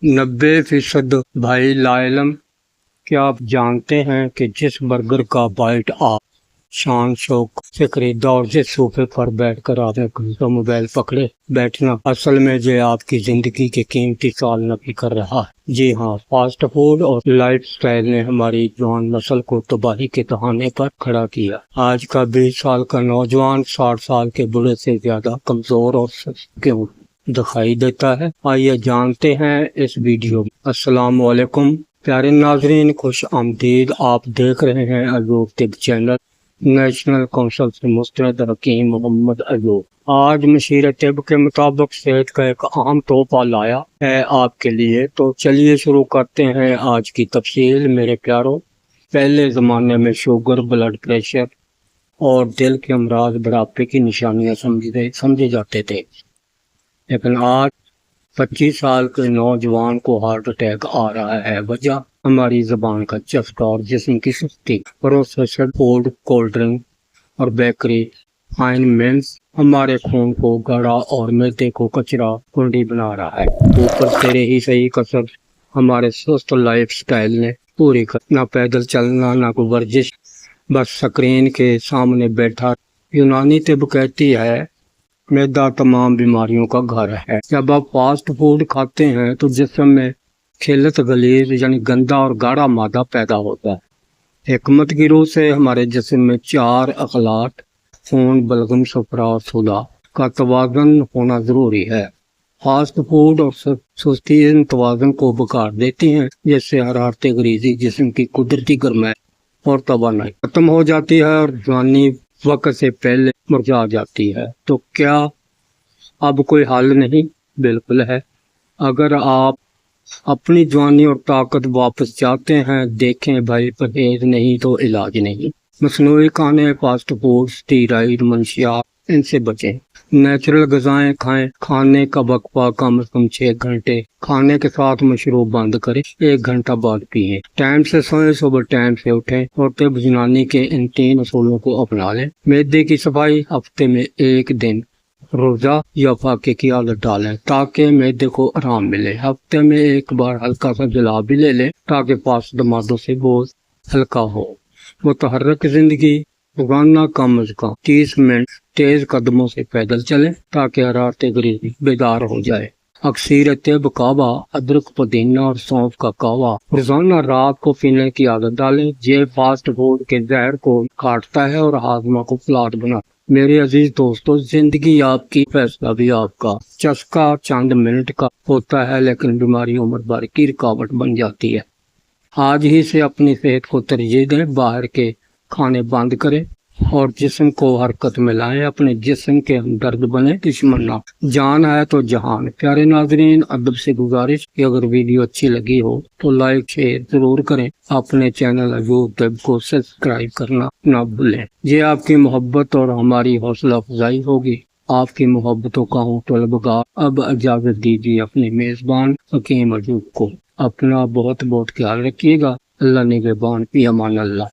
90% بھائی لا علم، کیا آپ جانتے ہیں کہ جس برگر کا بائٹ آپ شان شوق سے خریدا اور جس صوفے پر بیٹھ کر آپ نے گھنٹوں موبائل پکڑے بیٹھنا اصل میں جو آپ کی زندگی کے قیمتی سال نبی کر رہا ہے؟ جی ہاں، فاسٹ فوڈ اور لائف سٹائل نے ہماری جوان نسل کو تباہی کے دہانے پر کھڑا کیا۔ آج کا 20 سال کا نوجوان 60 سال کے بوڑھے سے زیادہ کمزور اور سست کیوں دکھائی دیتا ہے؟ آئیے جانتے ہیں اس ویڈیو میں۔ السلام علیکم پیارے ناظرین، خوش آمدید۔ آپ دیکھ رہے ہیں ایوب طب چینل۔ نیشنل کونسل سے مستند حکیم محمد ایوب آج مشیر طب کے مطابق صحت کا ایک اہم تحفہ لایا ہے آپ کے لیے۔ تو چلیے شروع کرتے ہیں آج کی تفصیل۔ میرے پیارو، پہلے زمانے میں شوگر، بلڈ پریشر اور دل کے امراض بڑھاپے کی نشانیاں سمجھے جاتے تھے، لیکن آج 25 سال کے نوجوان کو ہارٹ اٹیک آ رہا ہے۔ وجہ ہماری زبان کا چسکا اور جسم کی سستی۔ پروسیسڈ فوڈ، کولڈ ڈرنک اور بیکری فائن مینس ہمارے خون کو گاڑھا اور معدے کو کچرا کنڈی بنا رہا ہے۔ اوپر سے رہی صحیح کسر ہمارے سست لائف سٹائل نے پوری کر، نہ پیدل چلنا، نہ کوئی ورزش، بس سکرین کے سامنے بیٹھا۔ یونانی طب کہتی ہے معدہ تمام بیماریوں کا گھر ہے۔ جب آپ فاسٹ فوڈ کھاتے ہیں تو جسم میں خلط غلیظ یعنی گندا اور گاڑھا مادہ پیدا ہوتا ہے۔ حکمت کی روح سے ہمارے جسم میں 4 اخلاط خون، بلغم، صفرا اور صدا کا توازن ہونا ضروری ہے۔ فاسٹ فوڈ اور سستی ان توازن کو بگاڑ دیتی ہیں، جس سے حرارت غریزی جسم کی قدرتی گرمائی اور توانائی ختم ہو جاتی ہے اور جوانی وقت سے پہلے مرجھا جاتی ہے۔ تو کیا اب کوئی حل نہیں؟ بالکل ہے۔ اگر آپ اپنی جوانی اور طاقت واپس چاہتے ہیں، دیکھیں بھائی، پرہیز نہیں تو علاج نہیں۔ مصنوعی کھانے، فاسٹ فوڈ، اسٹیرائڈ منشیات، ان سے بچیں۔ نیچرل غذائیں کھائیں۔ کھانے کا وقفہ کم از کم 6 گھنٹے۔ کھانے کے ساتھ مشروب بند کریں، 1 گھنٹہ بعد پیئیں۔ ٹائم سے سوئیں، صبح ٹائم سے اٹھیں اور طب یونانی کے ان 3 اصولوں کو اپنا لیں۔ معدے کی صفائی، ہفتے میں 1 دن روزہ یا فاقے کی عادت ڈالیں تاکہ معدے کو آرام ملے۔ ہفتے میں 1 بار ہلکا سا جلا بھی لے لیں تاکہ فاسد مادوں سے بوجھ ہلکا ہو۔ متحرک زندگی، روزانہ کم از کم 30 منٹ تیز قدموں سے پیدل چلیں تاکہ حرارت غریزی بیدار ہو جائے۔ اکثیر طب قہوہ، ادرک، پودینہ اور سونف کا قہوہ روزانہ رات کو پینے کی عادت ڈالیں۔ یہ فاسٹ فوڈ کے زہر کو کاٹتا ہے اور ہاضمہ کو فلاٹ بناتا ہے۔ میرے عزیز دوستو، زندگی آپ کی، فیصلہ بھی آپ کا۔ چسکا چند منٹ کا ہوتا ہے لیکن بیماری عمر بھر کی رکاوٹ بن جاتی ہے۔ آج ہی سے اپنی صحت کو ترجیح دیں، باہر کے کھانے بند کریں اور جسم کو حرکت میں لائیں۔ اپنے جسم کے ہمدرد بنیں، دشمن نہ۔ جان ہے تو جہان۔ پیارے ناظرین، ادب سے گزارش کہ اگر ویڈیو اچھی لگی ہو تو لائک شیئر ضرور کریں۔ اپنے چینل ایوب طب کو سبسکرائب کرنا نہ بھولیں۔ یہ آپ کی محبت اور ہماری حوصلہ افزائی ہوگی۔ آپ کی محبتوں کا ہوں طلبگار۔ اب اجازت دیجیے اپنے میزبان حکیم ایوب کو۔ اپنا بہت بہت خیال رکھیے گا۔ اللہ نگہبان، فی امان اللہ۔